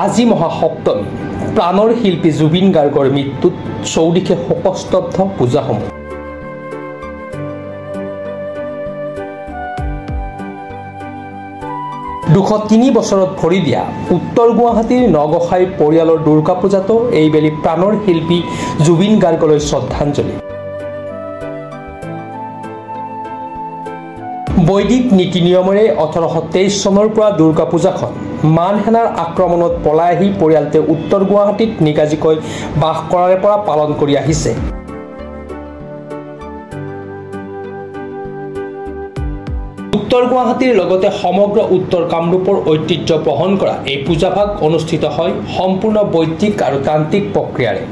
আজি মহাসপ্তমী প্ৰাণৰ শিল্পী জুবিন গাৰ্গৰ মৃত্যুত চৌদিশে শোকস্তব্ধ পূজাসমূহ। 203 বছৰত ভৰি দিয়া উত্তৰ গুৱাহাটীৰ নগসাই পৰিয়ালৰ দুৰ্গা পূজাতো এইবেলি প্ৰাণৰ শিল্পী জুবিন গাৰ্গলৈ শ্ৰদ্ধাঞ্জলি। বৈদিক নীতি নিয়মেৰে 1823 চনৰ পৰা দুৰ্গা পূজাখন মান সেনাৰ আক্ৰমণত পলাই আহি পৰিয়ালটোৱে উত্তৰ গুৱাহাটীত নিগাজিকৈ বাস কৰাৰে পৰা পালন কৰি আহিছে। উত্তৰ গুৱাহাটীৰ লগতে সমগ্ৰ উত্তৰ কামৰূপৰ ঐতিহ্য বহন কৰা এই পূজাভাগ অনুষ্ঠিত হয় সম্পূৰ্ণ বৈদিক আৰু তান্ত্ৰিক প্ৰক্ৰিয়াৰে।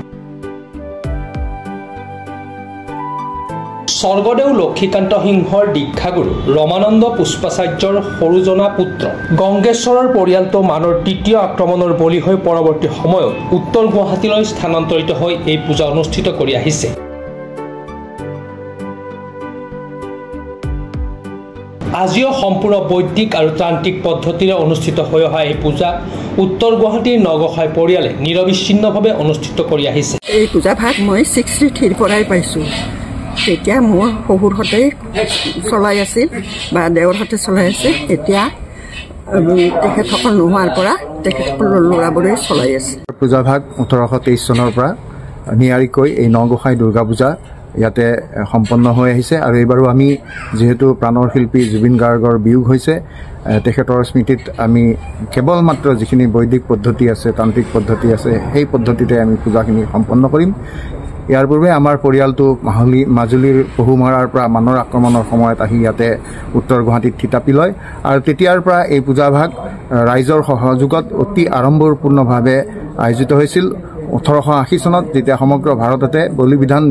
স্বৰ্গদেউ লক্ষীকান্ত সিংহৰ দীক্ষাগুৰু ৰমানন্দ পুষ্পাচাৰ্যৰ সৰুজনা পুত্ৰ গংগেশ্বৰৰ পৰিয়ালটো মানৰ তৃতীয় আক্ৰমণৰ বলি হৈ পৰৱৰ্তী সময়ত উত্তৰ গুৱাহাটীলৈ স্থানান্তৰিত হৈ এই পূজা অনুষ্ঠিত কৰি আহিছে। আজিও সম্পূৰ্ণ বৈদিক আৰু তান্ত্ৰিক পদ্ধতিৰে অনুষ্ঠিত হৈ অহা এই পূজা উত্তৰ গুৱাহাটীৰ নগসাই পৰিয়ালে নিৰবিচ্ছিন্নভাৱে অনুষ্ঠিত কৰি আহিছে। এই পূজা ভাগ মই 63 পৰাই পাইছোঁ। তেতিয়া মোৰ শহুৰহঁতে চলাই আছিল বা দেৱৰহঁতে চলাই আছে। এতিয়া তেখেতসকল নোহোৱাৰ পৰা তেখেতসকলৰ ল'ৰাবোৰে চলাই আছে। পূজা ভাগ 1823 চনৰ পৰা নিয়াৰিকৈ এই নগসাই দুৰ্গা পূজা ইয়াতে সম্পন্ন হৈ আহিছে আৰু এইবাৰো আমি যেহেতু প্ৰাণৰ শিল্পী জুবিন গাৰ্গৰ বিয়োগ হৈছে, তেখেতৰ স্মৃতিত আমি কেৱল মাত্ৰ যিখিনি বৈদিক পদ্ধতি আছে, তান্ত্ৰিক পদ্ধতি আছে, সেই পদ্ধতিতে আমি পূজাখিনি সম্পন্ন কৰিম। ইয়াৰ পূৰ্বে আমাৰ পৰিয়ালটো মাজুলীৰ পহুমৰাৰ পৰা মানৰ আক্ৰমণৰ সময়ত আহি ইয়াতে উত্তৰ গুৱাহাটীত থিতাপি লয় আৰু তেতিয়াৰ পৰা এই পূজাভাগ ৰাইজৰ সহযোগত অতি আড়ম্বৰপূৰ্ণভাৱে আয়োজিত হৈছিল। 1880 চনত যেতিয়া সমগ্ৰ ভাৰততে বলিবিধান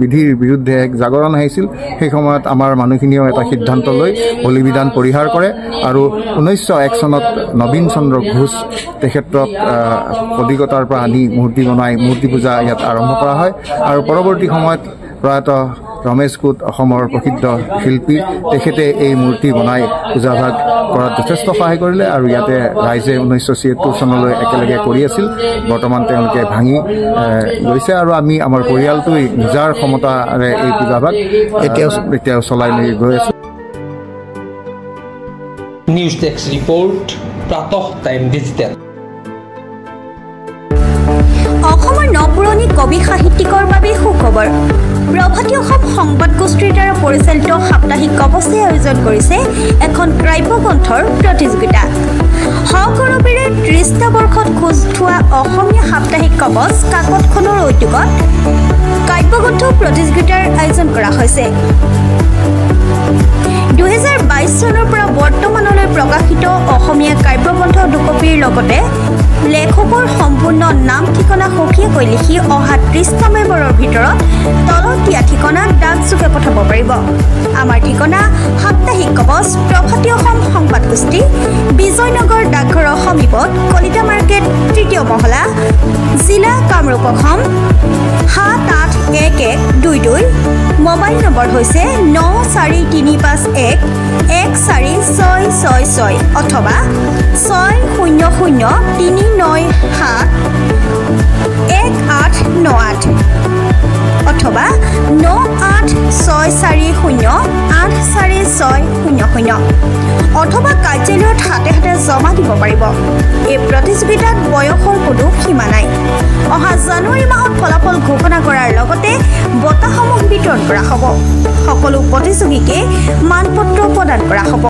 বিধিৰ বিৰুদ্ধে এক জাগৰণ আহিছিল, সেই সময়ত আমাৰ মানুহখিনিও এটা সিদ্ধান্ত লৈ বলিবিধান পৰিহাৰ কৰে আৰু 1901 চনত নবীন চন্দ্ৰ ঘোষ তেখেতক কলিকতাৰ পৰা আনি মূৰ্তি বনাই মূৰ্তি পূজা ইয়াত আৰম্ভ কৰা হয় আৰু পৰৱৰ্তী সময়ত প্ৰয়াত ৰমেশ কোট অসমৰ প্ৰসিদ্ধ শিল্পী, তেখেতে এই মূৰ্তি বনাই পূজাভাগ কৰাত যথেষ্ট সহায় কৰিলে আৰু ইয়াতে ৰাইজে 1976 চনলৈ একেলগে কৰি আছিল। বৰ্তমান তেওঁলোকে ভাঙি গৈছে আৰু আমি আমাৰ পৰিয়ালটোৱে নিজাৰ ক্ষমতাৰে এই পূজাভাগ এতিয়াও চলাই লৈ গৈ আছো। নিউজ ডেস্ক ৰিপৰ্ট, প্ৰাতঃ টাইম ডিজিটেল। অসমৰ নপুৰণি কবি সাহিত্যিকৰ বাবে সুখবৰ। প্ৰভাতী অসম সংবাদ গোষ্ঠীৰ দ্বাৰা পৰিচালিত সাপ্তাহিক কবচে আয়োজন কৰিছে এখন কাব্যগ্ৰন্থৰ প্ৰতিযোগিতা। সগৌৰৱেৰে 30টা বৰ্ষত খোজ থোৱা অসমীয়া সাপ্তাহিক কবচ কাকতখনৰ উদ্যোগত কাব্যগ্ৰন্থ প্ৰতিযোগিতাৰ আয়োজন কৰা হৈছে। 2022 চনৰ পৰা বৰ্তমানলৈ প্ৰকাশিত অসমীয়া কাব্যগ্ৰন্থ দুকপিৰ লগতে লেখকৰ সম্পূৰ্ণ নাম ঠিকনা সখীয়াকৈ লিখি অহা 30টা মেম্বৰৰ ভিতৰত তলত দিয়া ঠিকনাত ডাকযোগে পঠাব পাৰিব। আমাৰ ঠিকনা সাপ্তাহিক কবচ, প্ৰভাতী অসম সংবাদ গোষ্ঠী, বিজয়নগৰ ডাকঘৰৰ সমীপত, কলিতা মাৰ্কেট, 3য় মহলা, জিলা কামৰূপ অসম 781122। মোবাইল নম্বৰ হৈছে 9435114666 অথবা 6003971898 অথবা 9864084600 অথবা কাৰ্যালয়ত হাতে হাতে জমা দিব পাৰিব। এই প্ৰতিযোগিতাত বয়সৰ কোনো সীমা নাই। অহা জানুৱাৰী মাহত ফলাফল ঘোষণা কৰাৰ লগতে বঁটাসমূহ বিতৰণ কৰা হ'ব। সকলো প্ৰতিযোগীকে মানপত্ৰ প্ৰদান কৰা হ'ব।